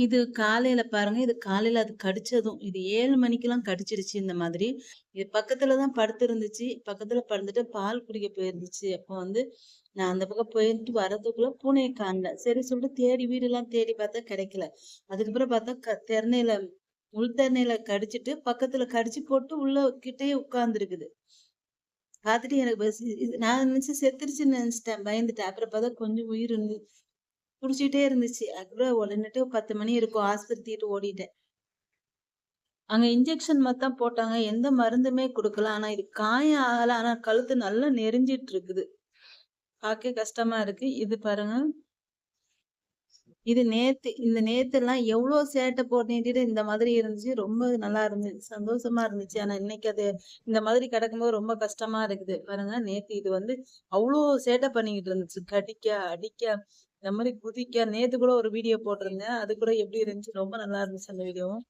இது காலையில பாருங்க. இது காலையில அது கடிச்சதும். இது 7 மணிக்கெல்லாம் கடிச்சிருச்சு இந்த மாதிரி. இது பக்கத்துல தான் படுத்திருந்துச்சு. பக்கத்துல படுத்துட்டு பால் குடிக்க போயிருந்துச்சு. அப்போ வந்து நான் அந்த பக்கம் போயிட்டு வரதுக்குள்ள பூனைய காணல. சரி சொல்லிட்டு தேடி வீடெல்லாம் தேடி பார்த்தா கிடைக்கல. அதுக்கப்புறம் பார்த்தா தெரணையில உள் தெரணையில கடிச்சிட்டு, பக்கத்துல கடிச்சு போட்டு உள்ள கிட்டயே உட்கார்ந்துருக்குது. பார்த்துட்டு எனக்கு நான் நினைச்சேன் செத்துருச்சுன்னு நினைச்சுட்டேன். பயந்துட்டேன். அப்புறம் பார்த்தா கொஞ்சம் உயிர் இருந்து துடிச்சுக்கிட்டே இருந்துச்சு. அதுக்கப்புறம் உடனேட்டு 10 மணி இருக்கும். ஆஸ்பத்திரி தூக்கிட்டு ஓடிட்டேன். அங்க இன்ஜெக்ஷன் மாரி தான் போட்டாங்க. எந்த மருந்துமே குடுக்கல. ஆனா இது காயம் ஆகல. ஆனா கழுத்து நல்லா நெரிஞ்சிட்டு இருக்குது. பார்க்க கஷ்டமா இருக்கு. இது பாருங்க. இது இந்த நேத்தெல்லாம் எவ்ளோ சேட்ட பண்ணிட்டு இந்த மாதிரி இருந்துச்சு. ரொம்ப நல்லா இருந்துச்சு. சந்தோஷமா இருந்துச்சு. ஆனா இன்னைக்கு அது இந்த மாதிரி கிடக்கும்போது ரொம்ப கஷ்டமா இருக்குது. பாருங்க நேத்து இது வந்து அவ்ளோ சேட்ட பண்ணிக்கிட்டு இருந்துச்சு. கடிக்க, அடிக்க, இந்த மாரி குதிக்க. நேத்து கூட ஒரு வீடியோ போட்டிருந்தேன். அது கூட எப்படி இருந்துச்சு. ரொம்ப நல்லா இருந்துச்சு அந்த வீடியோவும்.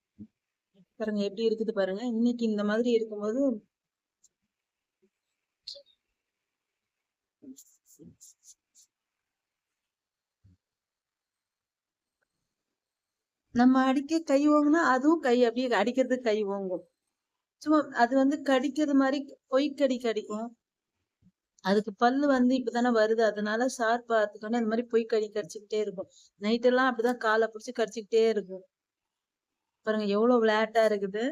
பாருங்க எப்படி இருக்குது பாருங்க. இன்னைக்கு இந்த மாதிரி இருக்கும்போது நம்ம அடிக்க கை ஓங்குனா, அதுவும் கை அப்படியே அடிக்கிறதுக்கு கை ஓங்கும். சும்மா அது வந்து கடிக்கிறது மாரி பொய்க்கடி கடிக்கும். அதுக்கு பல்லு வந்து இப்பதானே வருது. அதனால ஷார்ப்பா இருந்துக்கணும். அந்த மாரி பொய்க்கடி கடிச்சுக்கிட்டே இருக்கும். நைட் எல்லாம் அப்படிதான் கால புடிச்சு கடிச்சுக்கிட்டே இருக்கும். பாருங்க எவ்வளவு விளையாட்டா இருக்குது.